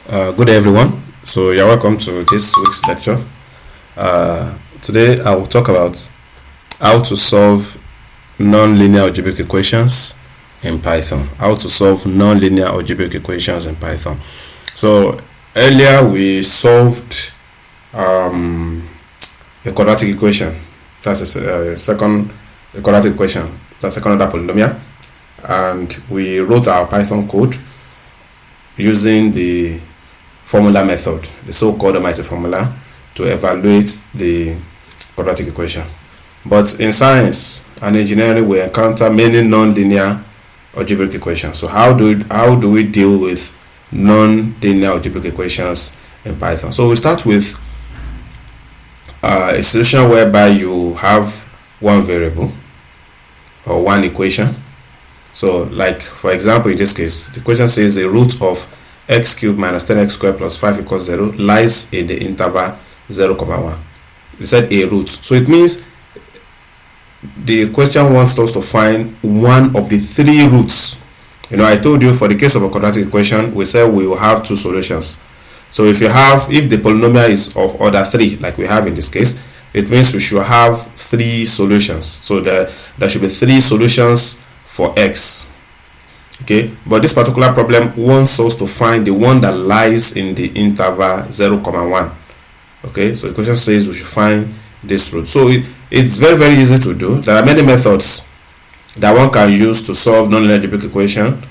Good day, everyone. So you're welcome to this week's lecture. Today I will talk about how to solve nonlinear algebraic equations in Python. How to solve nonlinear algebraic equations in Python. So earlier we solved a quadratic equation. That's a second quadratic equation. That's second order polynomial, and we wrote our Python code using the formula method, the so-called almighty formula, to evaluate the quadratic equation. But in science and engineering, we encounter many non-linear algebraic equations. So how do we deal with non-linear algebraic equations in Python? So we start with a solution whereby you have one variable or one equation. So, like for example, in this case, the question says the root of x cubed minus 10x squared plus 5 equals 0 lies in the interval 0, 1. We said a root. So it means the question wants us to find one of the three roots. I told you for the case of a quadratic equation, we said we will have two solutions. So if the polynomial is of order 3, like we have in this case, it means we should have three solutions. So there should be three solutions for x. Okay, but this particular problem wants us to find the one that lies in the interval 0, 1. Okay, so the question says we should find this root. So it's very, very easy to do. There are many methods that one can use to solve nonlinear algebraic equation,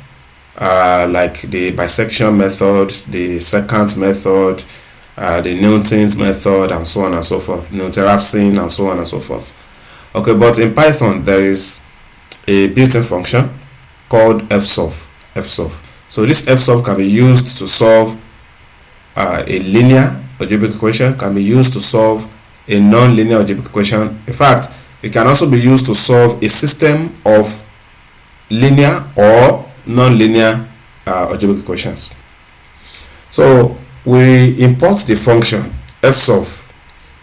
like the bisection method, the secant method, the Newton's method, and so on and so forth, Newton-Raphson, and so on and so forth. Okay, but in Python there is a built-in function called fsolve. So this fsolve can be used to solve a linear algebraic equation, can be used to solve a non-linear algebraic equation. In fact, it can also be used to solve a system of linear or non-linear algebraic equations. So we import the function fsolve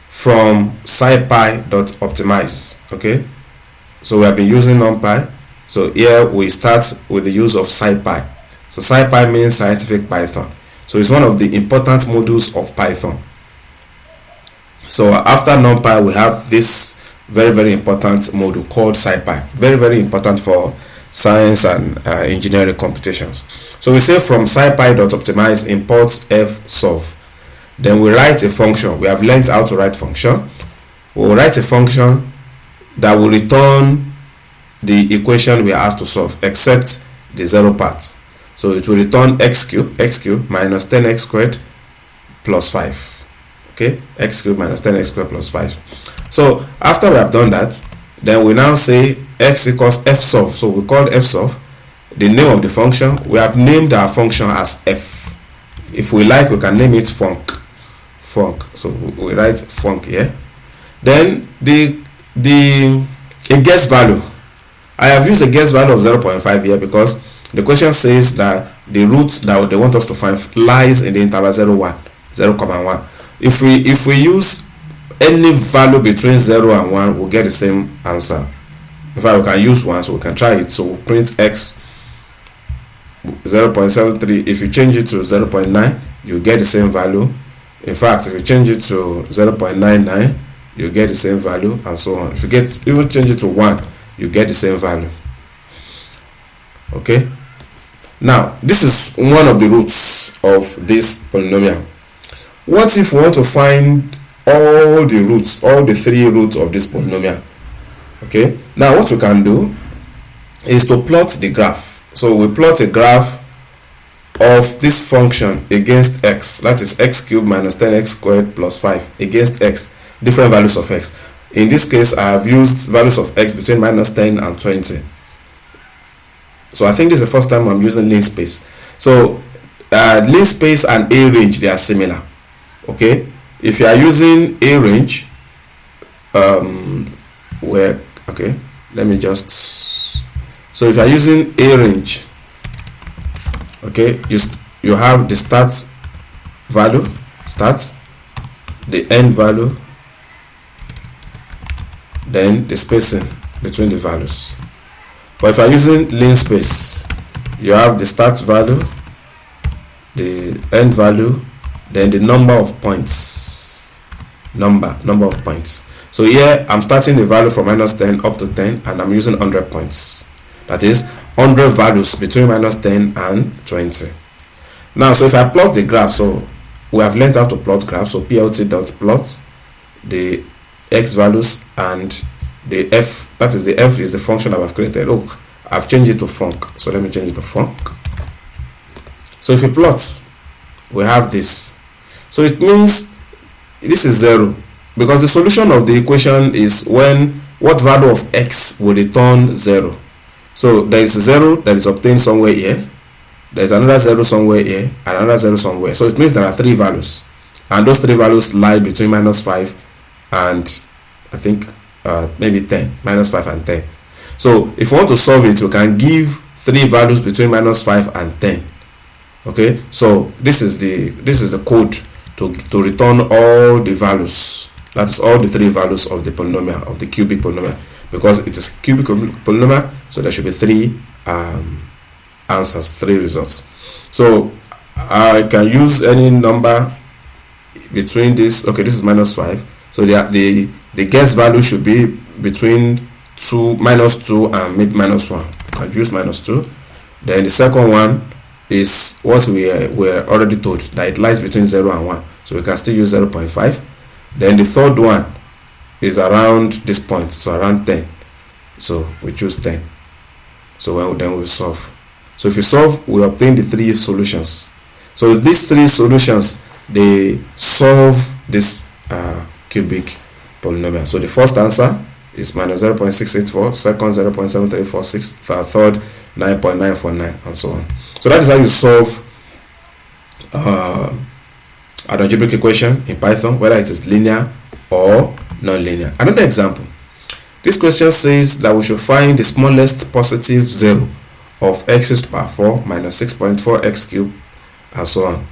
from scipy.optimize. Okay, so we have been using NumPy. So here we start with the use of scipy. So scipy means scientific Python. So it's one of the important modules of Python. So after NumPy, we have this very, very important module called scipy. Very, very important for science and engineering computations. So we say from scipy.optimize import fsolve. Then we write a function. We have learned how to write function. We will write a function that will return the equation we are asked to solve, except the 0 part. So it will return x cubed minus 10x squared plus 5. Okay, x cubed minus 10x squared plus 5. So after we have done that, then we now say x equals fsolve. So we call fsolve the name of the function. We have named our function as f. If we like, we can name it func. So we write func here. Then a guess value. I have used a guess value of 0.5 here because the question says that the root that they want us to find lies in the interval 0, 1. If we use any value between 0 and 1, we'll get the same answer. In fact, we can use 1, so we can try it. So we'll print x 0.73. If you change it to 0.9, you get the same value. In fact, if you change it to 0.99, you get the same value, and so on. If you even change it to 1, you get the same value. Okay, now this is one of the roots of this polynomial. What if we want to find all the three roots of this polynomial? Okay, now what we can do is to plot the graph. So we plot a graph of this function against x, that is x cubed minus 10x squared plus 5 against x, different values of x. In this case, I have used values of x between minus 10 and 20. So I think this is the first time I'm using linspace. So linspace and a range, they are similar. Okay, if you are using a range, so if you are using a range, okay, you have the start value, the end value, then the spacing between the values. But if you are using linspace, you have the start value, the end value, then the number of points, number of points. So here I'm starting the value from -10 up to 10, and I'm using 100 points. That is 100 values between -10 and 20. Now, so if I plot the graph, so we have learned how to plot graphs. So plt.plot the x values and the f, that is the f is the function that I've created. Oh, I've changed it to func, so let me change it to func. So if you plot, we have this. So it means this is 0, because the solution of the equation is when what value of x will return 0. So there is 0 that is obtained somewhere here, there's another 0 somewhere here, and another 0 somewhere. So it means there are 3 values, and those 3 values lie between -5 and I think maybe 10, -5 and 10. So if we want to solve it, we can give 3 values between -5 and 10. Okay, so this is the code to return all the values, that is all the 3 values of the polynomial, of the cubic polynomial, because it is cubic polynomial, so there should be 3 answers, 3 results. So I can use any number between this. Okay, this is -5, so the guess value should be between -2 and maybe -1. I can use -2. Then the second one is what we were already told, that it lies between 0 and 1, so we can still use 0.5. Then the third one is around this point, so around 10, so we choose 10. So then we solve. So if you solve, we obtain the 3 solutions. So these 3 solutions, they solve this cubic polynomial. So the first answer is -0.684, second 0.7346, third 9.949, and so on. So that is how you solve an algebraic equation in Python, whether it is linear or non-linear. Another example. This question says that we should find the smallest positive 0 of x raised to the power 4 minus 6.4 x cubed, and so on.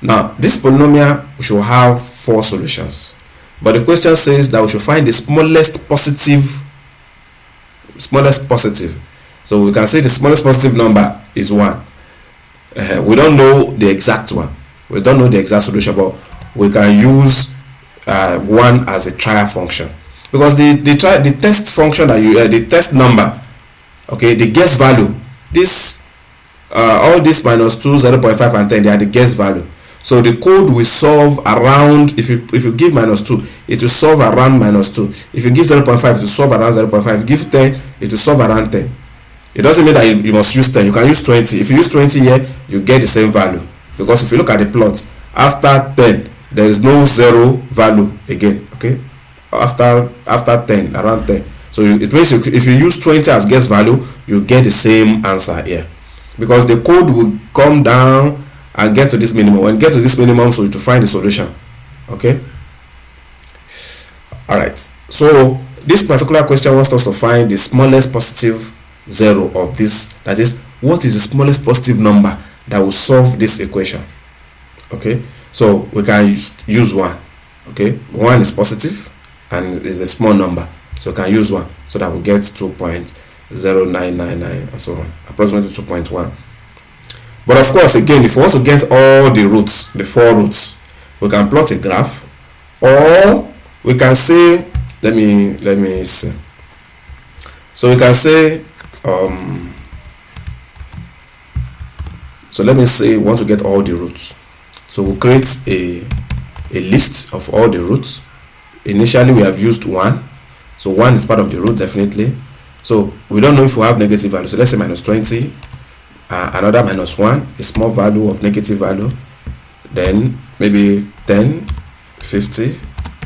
Now, this polynomial should have 4 solutions, but the question says that we should find the smallest positive. So we can say the smallest positive number is 1. We don't know the exact one. We don't know the exact solution, but we can use 1 as a trial function, because the test function that you the test number, okay, the guess value, this all this -2, 0.5 and 10, they are the guess value. So the code will solve around, if you give -2, it will solve around -2. If you give 0.5, it will solve around 0.5. If you give 10, it will solve around 10. It doesn't mean that you must use 10. You can use 20. If you use 20 here, you get the same value, because if you look at the plot, after 10 there is no 0 value again. Okay, after 10, around 10. So it means if you use 20 as guess value, you get the same answer here, because the code will come down and get to this minimum. When you get to this minimum, so to find the solution. Okay, all right. So this particular question wants us to find the smallest positive 0 of this, that is, what is the smallest positive number that will solve this equation. Okay, so we can use 1. Okay, 1 is positive and is a small number, so we can use 1, so that we get 2.0999 and so on, approximately 2.1. But of course, again, if we want to get all the roots, the 4 roots, we can plot a graph, or we can say, let me see. So we can say, so let me say we want to get all the roots. So we'll create a list of all the roots. Initially we have used 1, so 1 is part of the root, definitely. So we don't know if we have negative value, so let's say -20, another -1, a small value of negative value, then maybe 10, 50,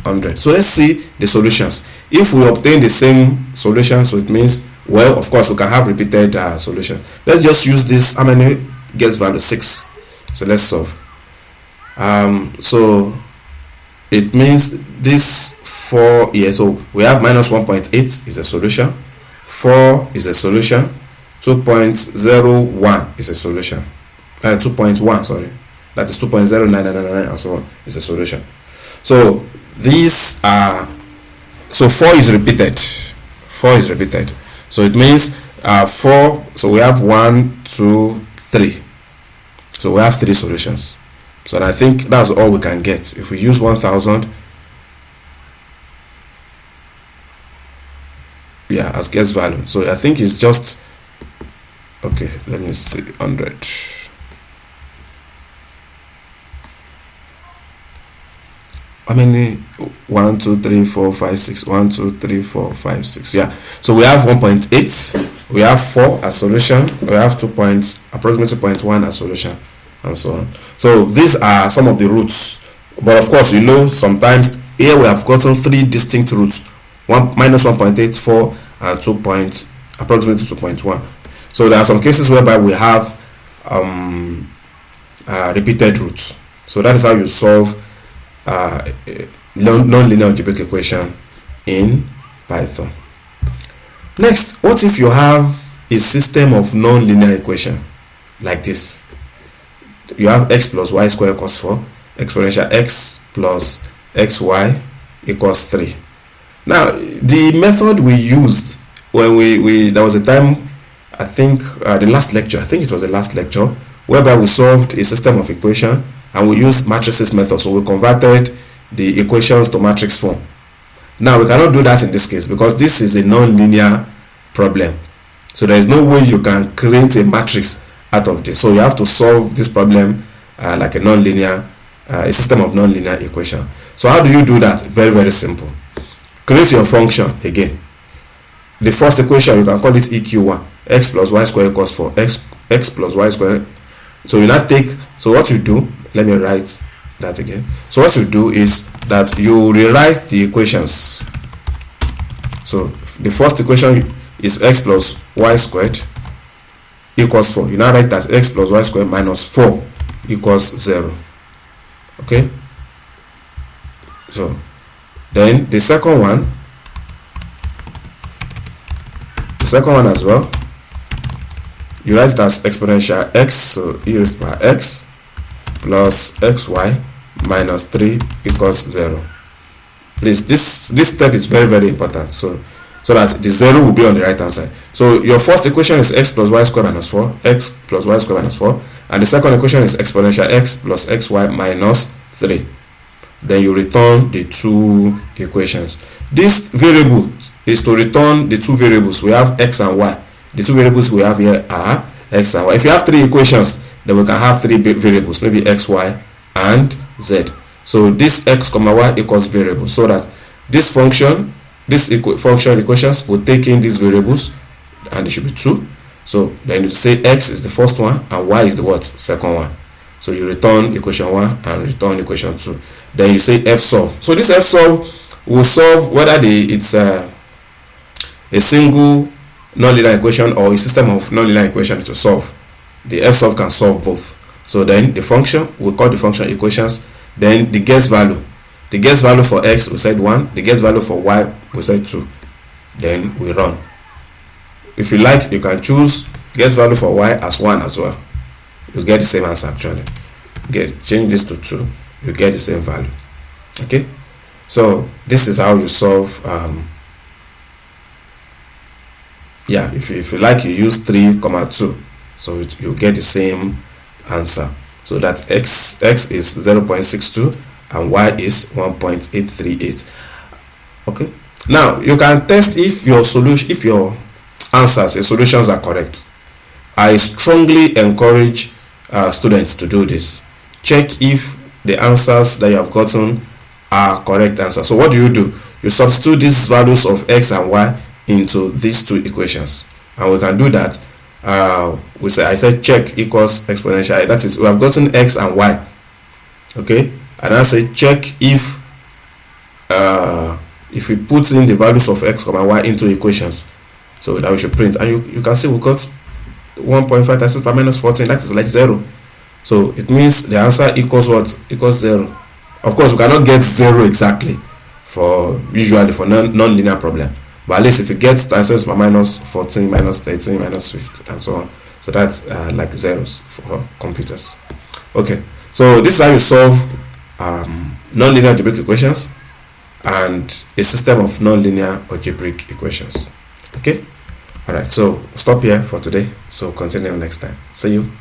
100. So let's see the solutions. If we obtain the same solution, so it means, well, of course we can have repeated solutions. Let's just use this. How many guess value? 6. So let's solve. So it means this 4 here, so we have -1.8 is a solution, 4 is a solution, 2.01 is a solution, 2.1, sorry, that is 2.09999 and so on is a solution. So these are, so 4 is repeated, so it means 4, so we have 1, 2, 3, So we have 3 solutions. So I think that's all we can get. If we use 1000, yeah, as guess value. So I think it's just, okay, let me see, 100. How many? 1 2 3 4 5 6. 1 2 3 4 5 6. Yeah, so we have 1.8, we have 4 as solution, we have 2 points, approximately 2.1 as solution, and so on. So these are some of the roots, but of course, you know, sometimes here we have gotten 3 distinct roots, minus 1.84 and 2 points, approximately 2.1. So there are some cases whereby we have repeated roots. So that is how you solve non-linear algebraic equation in Python. Next, what if you have a system of non-linear equation like this? You have x plus y squared equals 4, exponential x plus xy equals 3. Now, the method we used when there was a time, I think the last lecture, whereby we solved a system of equation and we used matrices method. So we converted the equations to matrix form. Now we cannot do that in this case because this is a non-linear problem. So there is no way you can create a matrix out of this. So you have to solve this problem like a system of non-linear equation. So how do you do that? Very, very simple. Create your function again. The first equation, you can call it EQ1. X plus y squared equals 4. X plus y squared. So you now take, so what you do, let me write that again. So what you do is that you rewrite the equations. So the first equation is x plus y squared equals 4. You now write that x plus y squared minus 4 equals 0. Okay? So then the second one as well, you write it as exponential x, so e raised by x plus xy minus 3 equals 0. Please, this step is very, very important, so that the 0 will be on the right hand side. So your first equation is x plus y squared minus 4, x plus y squared minus 4, and the second equation is exponential x plus xy minus 3. Then you return the 2 equations. This variable is to return the 2 variables. We have x and y. The 2 variables we have here are x and y. If you have 3 equations, then we can have 3 variables, maybe x, y, and z. So this x comma y equals variables, so that this function, function equations will take in these variables, and it should be 2. So then you say x is the first one and y is the what? Second one. So you return equation 1 and return equation 2. Then you say f solve. So this f solve will solve whether it's a single nonlinear equation or a system of nonlinear equations to solve. The f solve can solve both. So then the function, we call the function equations. Then the guess value. The guess value for x, we said 1. The guess value for y, we said 2. Then we run. If you like, you can choose guess value for y as 1 as well. You get the same answer actually. Change this to 2. You get the same value. Okay. So this is how you solve. If you like, you use 3, 2. So you get the same answer. So that x is 0.62 and y is 1.838. Okay. Now you can test if your answers, your solutions are correct. I strongly encourage students to do this. Check if the answers that you have gotten are correct answers. So what do? You substitute these values of x and y into these 2 equations, and we can do that. I said check equals exponential. That is, we have gotten x and y. Okay, and I say check if we put in the values of x comma y into equations, so that we should print, and you can see we got 1.5 times 6 minus 14. That is like 0. So it means the answer equals what? Equals 0. Of course, we cannot get 0 exactly usually for non-linear problem, but at least if you get times minus 14, minus 13, minus 50, and so on, so that's like zeros for computers. Okay, so this is how you solve non-linear algebraic equations and a system of non-linear algebraic equations. Okay, all right, so stop here for today, so continue next time. See you.